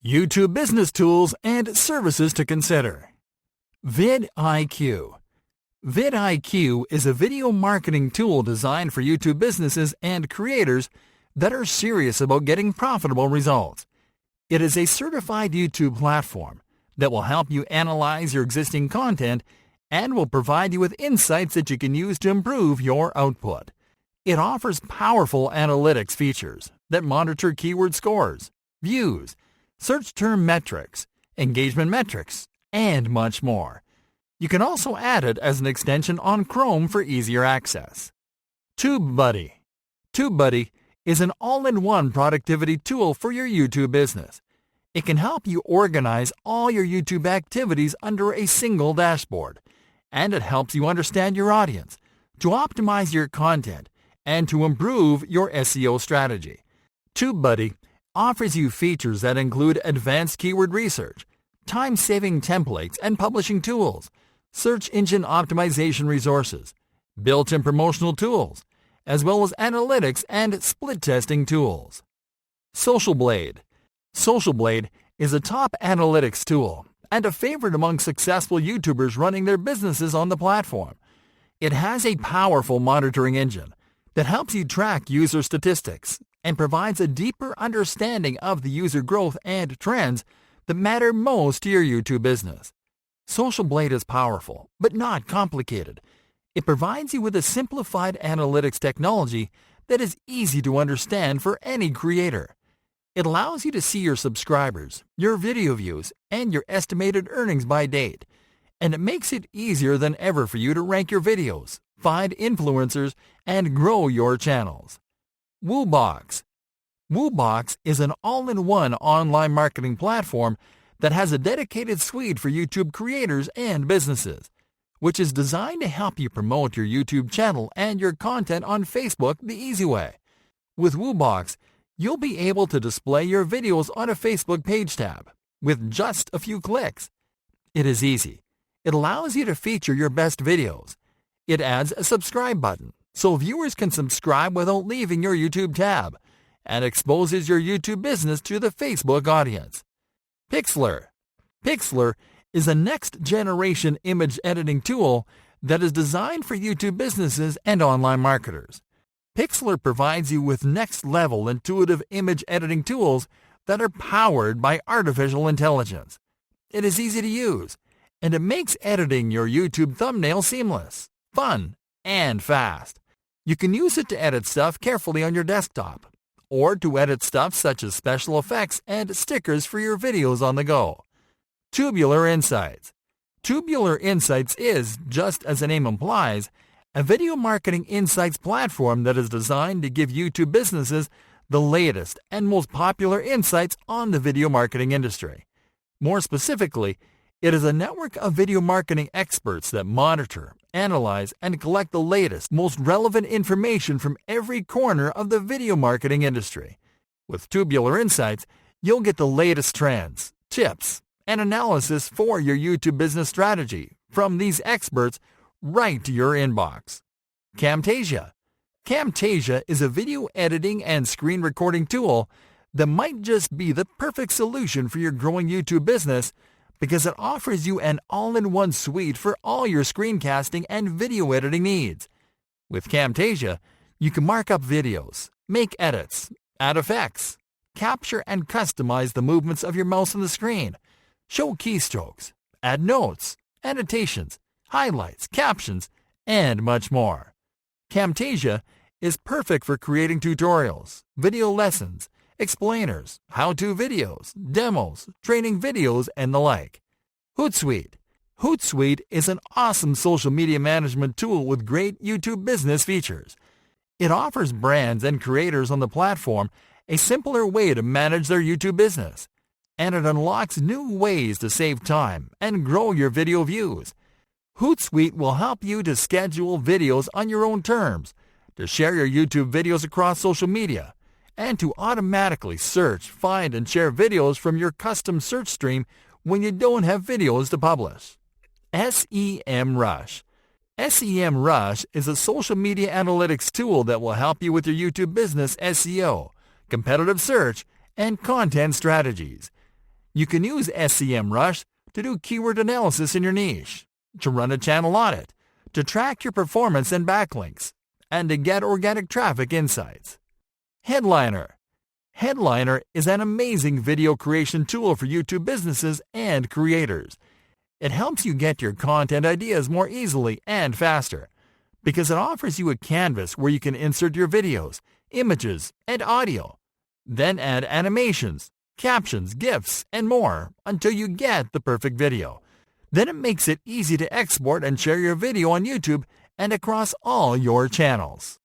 YouTube business tools and services to consider. vidIQ. vidIQ is a video marketing tool designed for YouTube businesses and creators that are serious about getting profitable results. It is a certified YouTube platform that will help you analyze your existing content and will provide you with insights that you can use to improve your output. It offers powerful analytics features that monitor keyword scores, views, search term metrics, engagement metrics, and much more. You can also add it as an extension on Chrome for easier access. TubeBuddy. TubeBuddy is an all-in-one productivity tool for your YouTube business. It can help you organize all your YouTube activities under a single dashboard, and it helps you understand your audience, to optimize your content, and to improve your SEO strategy. TubeBuddy offers you features that include advanced keyword research, time-saving templates and publishing tools, search engine optimization resources, built-in promotional tools, as well as analytics and split testing tools. SocialBlade. SocialBlade is a top analytics tool and a favorite among successful YouTubers running their businesses on the platform. It has a powerful monitoring engine that helps you track user statistics and provides a deeper understanding of the user growth and trends that matter most to your YouTube business. SocialBlade is powerful, but not complicated. It provides you with a simplified analytics technology that is easy to understand for any creator. It allows you to see your subscribers, your video views, and your estimated earnings by date. And it makes it easier than ever for you to rank your videos, find influencers, and grow your channels. Woobox. Woobox is an all-in-one online marketing platform that has a dedicated suite for YouTube creators and businesses, which is designed to help you promote your YouTube channel and your content on Facebook the easy way. With Woobox, you'll be able to display your videos on a Facebook page tab with just a few clicks. It is easy. It allows you to feature your best videos. It adds a subscribe button so viewers can subscribe without leaving your YouTube tab, and exposes your YouTube business to the Facebook audience. Pixlr. Pixlr is a next-generation image editing tool that is designed for YouTube businesses and online marketers. Pixlr provides you with next-level intuitive image editing tools that are powered by artificial intelligence. It is easy to use, and it makes editing your YouTube thumbnail seamless, fun, and fast. You can use it to edit stuff carefully on your desktop, or to edit stuff such as special effects and stickers for your videos on the go. Tubular Insights. Tubular Insights is, just as the name implies, a video marketing insights platform that is designed to give YouTube businesses the latest and most popular insights on the video marketing industry. More specifically, it is a network of video marketing experts that monitor, analyze, and collect the latest, most relevant information from every corner of the video marketing industry. With Tubular Insights, you'll get the latest trends, tips, and analysis for your YouTube business strategy from these experts right to your inbox. Camtasia. Camtasia is a video editing and screen recording tool that might just be the perfect solution for your growing YouTube business because it offers you an all-in-one suite for all your screencasting and video editing needs. With Camtasia, you can mark up videos, make edits, add effects, capture and customize the movements of your mouse on the screen, show keystrokes, add notes, annotations, highlights, captions, and much more. Camtasia is perfect for creating tutorials, video lessons, explainers, how-to videos, demos, training videos, and the like. Hootsuite. Hootsuite is an awesome social media management tool with great YouTube business features. It offers brands and creators on the platform a simpler way to manage their YouTube business, and it unlocks new ways to save time and grow your video views. Hootsuite will help you to schedule videos on your own terms, to share your YouTube videos across social media, and to automatically search, find, and share videos from your custom search stream when you don't have videos to publish. SEMrush. SEMrush is a social media analytics tool that will help you with your YouTube business SEO, competitive search, and content strategies. You can use SEMrush to do keyword analysis in your niche, to run a channel audit, to track your performance and backlinks, and to get organic traffic insights. Headliner. Headliner is an amazing video creation tool for YouTube businesses and creators. It helps you get your content ideas more easily and faster because it offers you a canvas where you can insert your videos, images, and audio. Then add animations, captions, GIFs, and more until you get the perfect video. Then it makes it easy to export and share your video on YouTube and across all your channels.